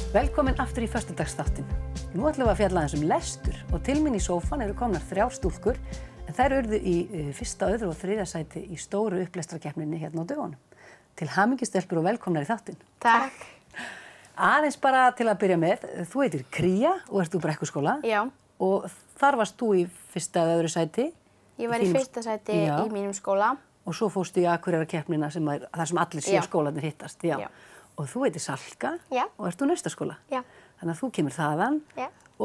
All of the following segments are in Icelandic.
Velkomin aftur í föstudagsþáttinn. Nú ætlum við að fjalla aðeins lestur og til mín í sófann eru komnar 3 stúlkur en þær urðu í 1., 2. og 3. sæti í stóru upplestrarkeppninni hérna á dögunum. Til hamingju stelpur og velkomnar í þáttinn. Takk. Aðeins bara til að byrja með, þú heitir Kría og ert úr Brekkuskóla. Já. Og þar varst þú í 1. eða 2. sæti. Ég var í 1. sæti í mínum skóla. Og svo fórstu í Akureyrarkeppnina þar sem allir 7 skólarnir hittast. Já. Og þú heitir Salka og ert úr Naustaskóla. Já. Þannig að þú kemur þaðan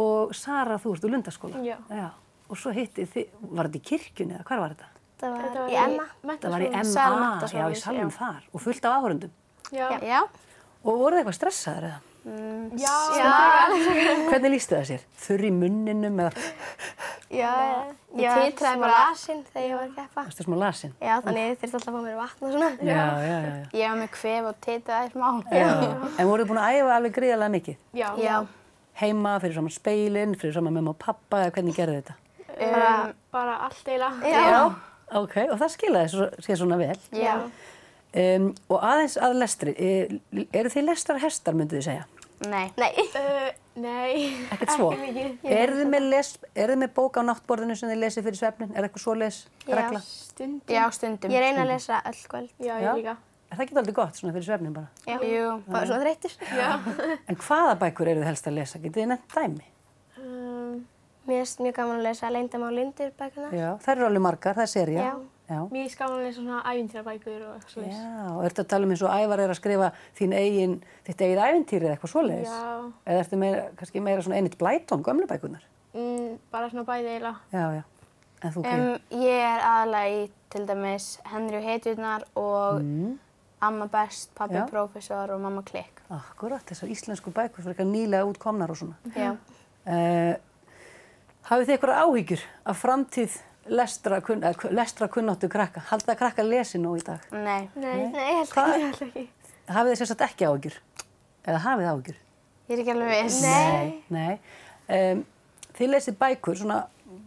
og Sara, þú ert úr Lundaskóla. Já. Og svo hittið þið, var þetta í kirkjunni eða hvar var þetta? Það var í Emma. Það var í Emma, já, í salnum þar og fullt af áhorfendum. Já. Og voruð þið eitthvað stressaður eða? Já. Hvernig lýstu það sér? Þurr í munninum eða? Já. Ég titraði bara lasin þegar ég var að keppa. Varstu smá lasin? Já, þannig ég þurfti alltaf að fá mér vatn og svona. Já. Ég var með kvef og titraði smá. Já. En voruð þið búin að æfa alveg gríðarlega mikið? Já. Heima, fyrir saman speilin, fyrir saman mamma og pappa, eða hvernig gerðu þetta? Bara allt eiginlega. Já. Ok, og það skilaði sér svona vel. Já. Og aðeins að lestri, eru þið lestrarhestar, myndu þið segja? Nei. Nei. Ekkert svo? Eruð þið með bók á náttborðinu sem þið lesið fyrir svefnin? Er eitthvað svoleiðis regla? Stundum. Já, stundum. Ég reyni að lesa öll kvöld. Já, ég líka. Er það ekki aldrei gott svona fyrir svefnin bara? Já. Jú, bara svona þreyttir. Já. En hvaða bækur eru þið helst að lesa? Getið þið nefnt dæmi? Mér finnst mjög gaman að lesa Leyndarmál Lindu-bækurnar. Já, þær eru alveg margar, það er sería. Já. Mér finnst gaman að lesa svona ævintýrabækur og eitthvað svoleiðis. Já, og ertu að tala um eins og Ævar er að skrifa þitt eigið ævintýri eða eitthvað svoleiðis? Já. Eða ertu kannski meira svona Enid Blyton, gömlu bækurnar? Bara svona bæði eiginlega. Já. En þú Kría? Ég er aðalega í til dæmis Henry og hetjurnar og Amma best, Pabbi prófessor og Mamma klikk. Akkurat, þessar íslensku bækur fyrir eitthvað nýlega útkomnar og svona. Já. Hafið þið eitthvað áhyggjur af framtíð lestrakunnáttu krakka? Halda krakka lesi nú í dag? Nei. Nei, held ekki. Hafið þið sem sagt ekki áhyggjur? Eða hafið áhyggjur? Ég er ekki alveg viss. Nei. Þið lesið bækur, svona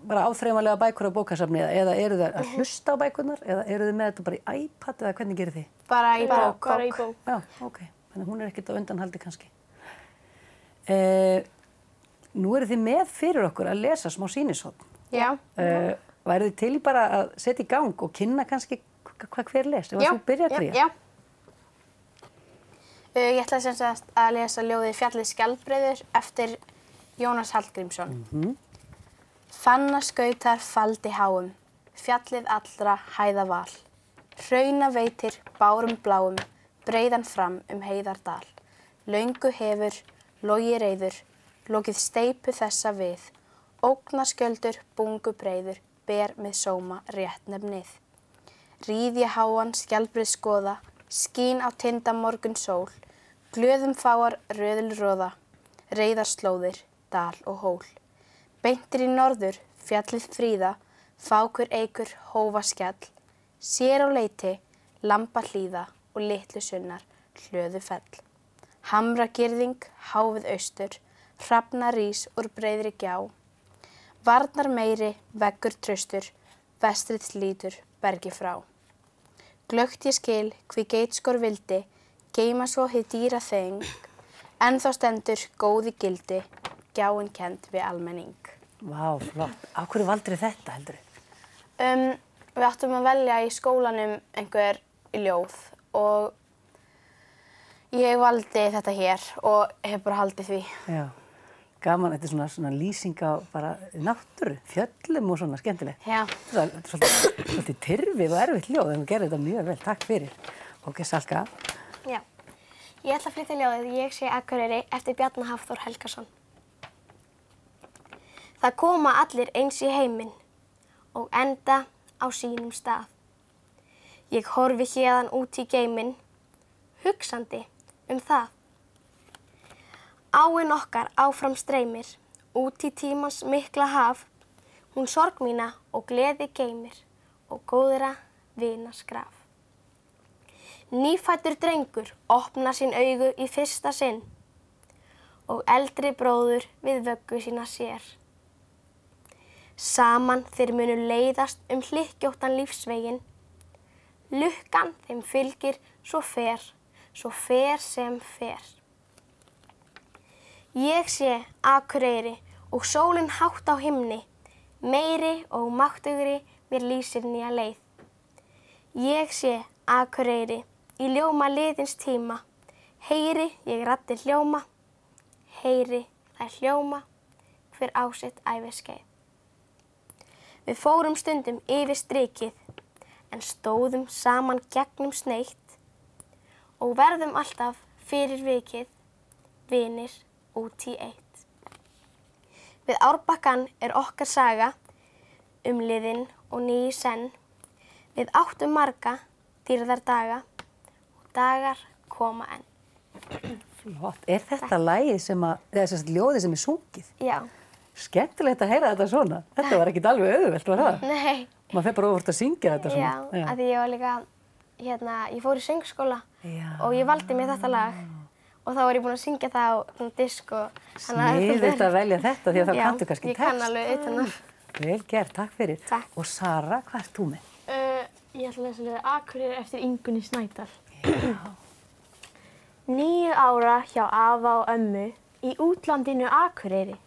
bara áþreifanlega bækur á bókasafni eða eru þið að hlusta á bækurnar eða eru þið með þetta bara í iPad eða hvernig gerir þið? Bara í bók. Bara í bók. Já, ok. Þannig að hún er ekkert á undanhaldi kannski. Nú eru þið með fyrir okkur að lesa smá sýnishorn. Já. Værið þið til bara að setja í gang og kynna kannski hvað hver les? Ef þú byrjar að Kría? Já. Ég ætla sem sagt að lesa ljóðið Fjallið skjaldbreiður eftir Jónas Hallgrímsson. Fannaskautar faldi háum, fjallið allra hæða val. Hrauna veitir bárum bláum, breiðan fram heiðardal. Löngu hefur, logi reiður, lokið steypu þessa við. Ógnaskjöldur, bungu breiður, ber með sóma rétt nefnið. Ríð ég háan skjaldbreið skoða, skín á tinda morgun sól. Glöðum fáar röðulróða, reiðar slóðir, dal og hól. Beintir í norður, fjallið fríða, fákur eikur hófa skjall. Sér á leiti, lamba hlýða og litlu sunnar hlöðu fell. Hamra girðing, háfið austur, hrafna rís úr breiðri gjá. Varnar meiri, veggur traustur, vestrið lítur bergi frá. Glöggt ég skil, hví geitskor vildi, geyma svo hið dýra þeng, ennþá stendur góði gildi, gjáin kennd við almenning. Vá, flott. Af hverju valdirðu þetta, heldur þið? Við áttum að velja í skólanum einhver ljóð og ég valdi þetta hér og hef bara haldið því. Já, gaman, þetta er svona lýsing á bara náttúru, fjöllum og svona skemmtilegt. Já. Þetta er svolítið tyrfið og erfitt ljóð, en þú gerir þetta mjög vel. Takk fyrir. Ok, Salka. Já. Ég ætla að flytja ljóðið Ég sé Akureyri eftir Bjarna Hafþór Helgason. Það koma allir eins í heiminn og enda á sínum stað. Ég horfi héðan út í geiminn, hugsandi það. Áin okkar áfram streymir, út í tímans mikla haf, hún sorg mína og gleði geymir og góðra vina skraf. Nýfæddur drengur opnar sín augu í fyrsta sinn og eldri bróður við vöggu sína sér. Saman þeir munu leiðast hlykkjóttan lífsveginn. Lukkan þeim fylgir svo fer sem fer. Ég sé Akureyri og sólin hátt á himni, meiri og máttugri mér lýsir nýja leið. Ég sé Akureyri í ljóma liðins tíma, heyri ég raddir hljóma, heyri þær hljóma hver á sitt æviskeið. Við fórum stundum yfir strikið, en stóðum saman gegnum sneitt og verðum alltaf fyrir vikið, vinir út í eitt. Við Árbakkann okkar saga, liðinn og ný í senn. Við áttum marga dýrðardaga og dagar koma enn. Flott. Er þetta lagið sem að, eða sem sagt ljóðið sem sungið? Já. Skemmtilegt að heyra þetta svona. Þetta var ekkert alveg auðvelt, var það? Nei. Maður fer bara óvart að syngja þetta svona. Já, af því ég var líka, ég fór í söngskóla og ég valdi mér þetta lag og þá var ég búin að syngja það á disk og... Sniðugt að velja þetta því að þá kanntu kannski text. Já, ég kann alveg utan að. Vel gert, takk fyrir. Takk. Og Sara, hvað ert þú með? Ég ætla að lesa ljóðið Akureyri eftir Ingunni Snædal. Já. 9 ára hjá afa og ömmu í útlandinu Akureyri.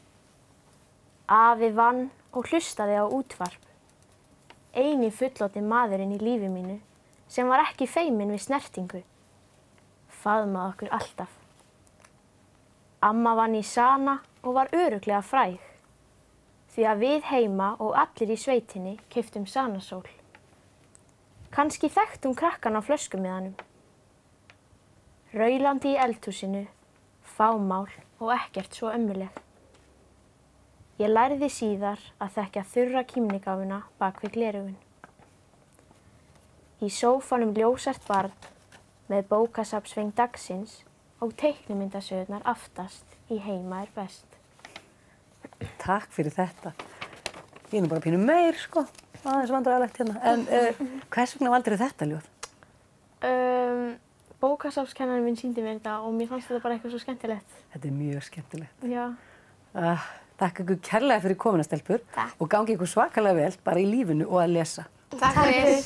Afi vann og hlustaði á útvarp. Eini fullorðni maðurinn í lífi mínu sem var ekki feiminn við snertingu. Faðmaði okkur alltaf. Amma vann í Sana og var örugglega fræg. Því að við heima og allir í sveitinni keyptum Sanasól. Kannski þekktum krakkan á flöskumiðanum. Raulandi í eldhúsinu, fámál og ekkert svo ömmuleg. Ég lærði síðar að þekkja þurra kímnigáfuna bak við gleraugun. Í sófanum ljósart barn með bókasafnsveng dagsins og teiknimyndasögurnar aftast í Heima best. Takk fyrir þetta. Ég er bara pínu meir, sko. Aðeins vandræðalegt hérna. En hvers vegna valdirðu þetta ljóð? Bókasafnskennarinn minn sýndi mér þetta og mér fannst þetta bara eitthvað svo skemmtilegt. Þetta er mjög skemmtilegt. Já. Takk ykkur kærlega fyrir komuna, stelpur. Takk. Og gangi ykkur svakalega vel bara í lífinu og að lesa. Takk fyrir.